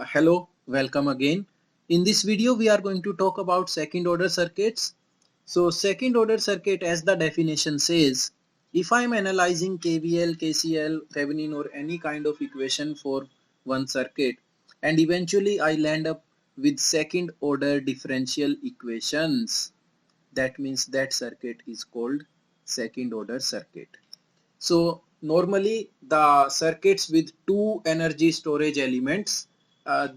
Hello, welcome again. In this video, we are going to talk about second order circuits. So second order circuit, as the definition says, if I am analyzing KVL, KCL, Thevenin or any kind of equation for one circuit and eventually I land up with second order differential equations, that means that circuit is called second order circuit. So normally the circuits with two energy storage elements,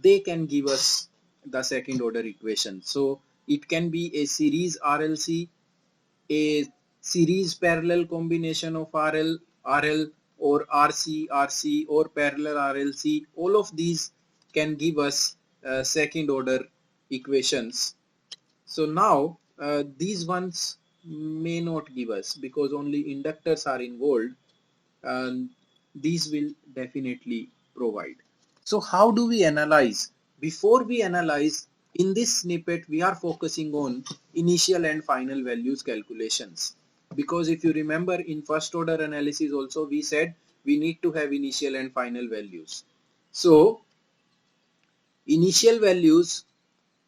they can give us the second order equation. So it can be a series RLC, a series parallel combination of RL or RC or parallel RLC. All of these can give us second order equations. So now these ones may not give us because only inductors are involved, and these will definitely provide. So how do we analyze? Before we analyze, in this snippet we are focusing on initial and final values calculations, because if you remember in first order analysis also we said we need to have initial and final values. So initial values,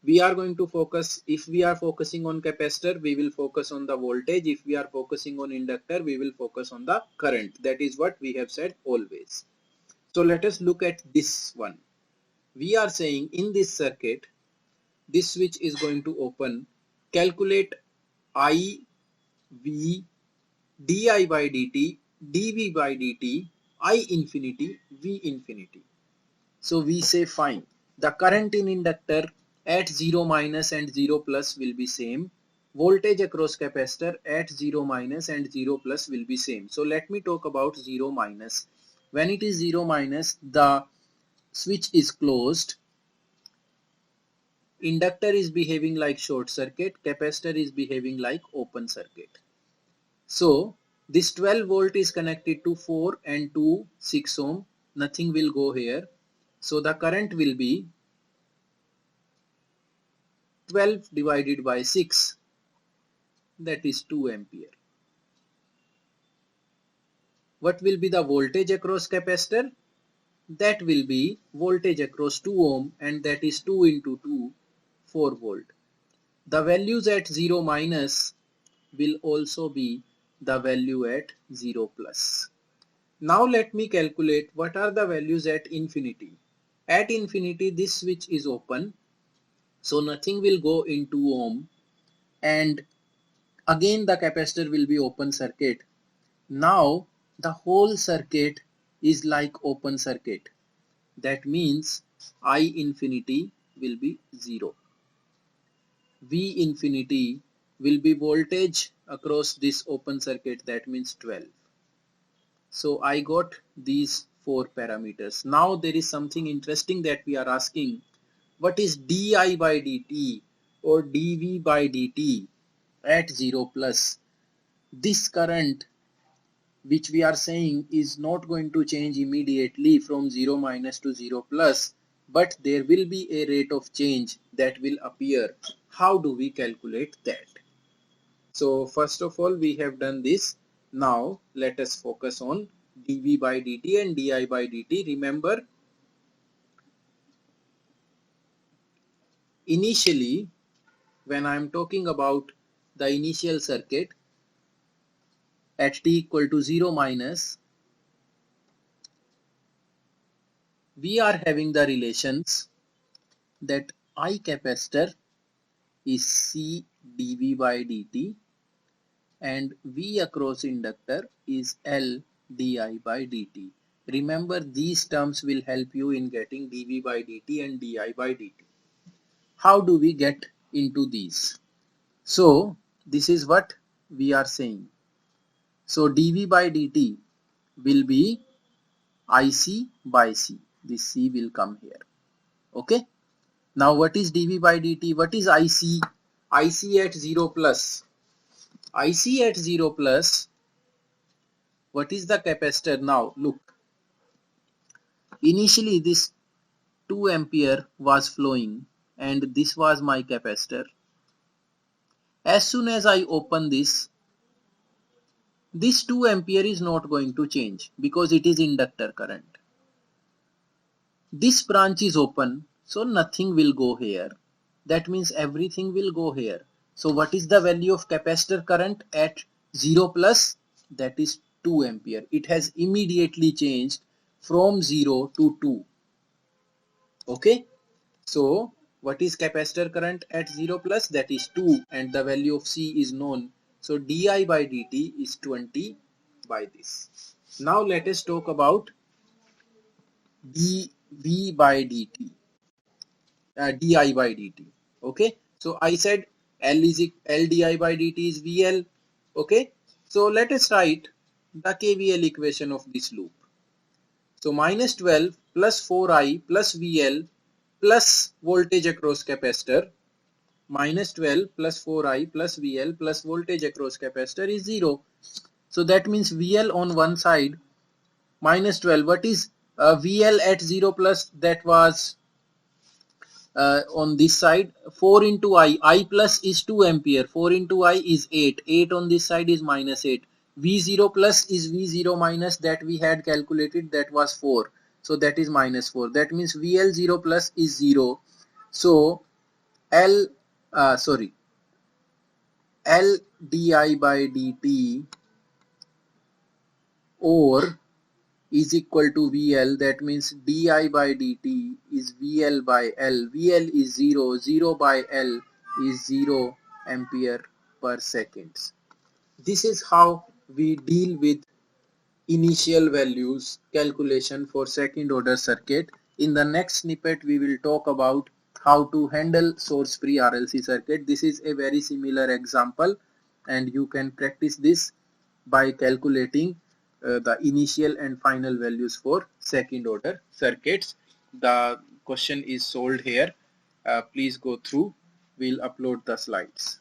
we are going to focus, if we are focusing on capacitor we will focus on the voltage, if we are focusing on inductor we will focus on the current. That is what we have said always. So let us look at this one. We are saying in this circuit this switch is going to open. Calculate I, V, di by dt, dv by dt, I infinity, V infinity. So we say fine, the current in inductor at 0 minus and 0 plus will be same. Voltage across capacitor at 0 minus and 0 plus will be same. So let me talk about 0 minus. When it is 0 minus, the switch is closed. Inductor is behaving like short circuit. Capacitor is behaving like open circuit. So this 12 volt is connected to 4 and 2 6 ohm. Nothing will go here. So the current will be 12 divided by 6, that is 2 ampere. What will be the voltage across capacitor? That will be voltage across 2 ohm, and that is 2 into 2, 4 volt. The values at 0 minus will also be the value at 0 plus. Now let me calculate what are the values at infinity. At infinity this switch is open, so nothing will go into ohm, and again the capacitor will be open circuit. Now the whole circuit is like open circuit. That means I infinity will be 0. V infinity will be voltage across this open circuit, that means 12. So I got these 4 parameters. Now there is something interesting that we are asking. What is di by dt or dv by dt at 0 plus? This current which we are saying is not going to change immediately from 0 minus to 0 plus, but there will be a rate of change that will appear. How do we calculate that? So first of all we have done this. Now let us focus on dv by dt and di by dt. Remember, initially when I am talking about the initial circuit at t equal to 0 minus, we are having the relations that I capacitor is C dV by dt and V across inductor is L di by dt. Remember, these terms will help you in getting dV by dt and di by dt. How do we get into these? So this is what we are saying. So dV by dt will be IC by C. This C will come here. Okay. Now what is dV by dt? What is IC? IC at 0 plus. IC at 0 plus, what is the capacitor? Now look, initially this 2 ampere was flowing and this was my capacitor. As soon as I open this 2 ampere is not going to change because it is inductor current. This branch is open, so nothing will go here. That means everything will go here. So what is the value of capacitor current at 0 plus? That is 2 ampere. It has immediately changed from 0 to 2. Okay. So what is capacitor current at 0 plus? That is 2, and the value of C is known. So di by dt is 20 by this. Now let us talk about dv by dt. Di by dt. Okay, so I said L di by dt is VL. Okay, so let us write the KVL equation of this loop. So minus 12 plus 4i plus VL plus voltage across capacitor, minus 12 plus 4i plus VL plus voltage across capacitor is 0. So that means VL on one side minus 12. What is VL at 0 plus? That was on this side 4 into I plus is 2 ampere, 4 into I is 8 on this side is minus 8, V0 plus is V0 minus that we had calculated, that was 4, so that is minus 4. That means VL0 plus is 0. So L L di by dt or is equal to VL. That means di by dt is VL by L. VL is 0. 0 by L is 0 ampere per second. This is how we deal with initial values calculation for second order circuit. In the next snippet we will talk about how to handle source free RLC circuit. This is a very similar example and you can practice this by calculating the initial and final values for second order circuits. The question is solved here. Please go through. We'll upload the slides.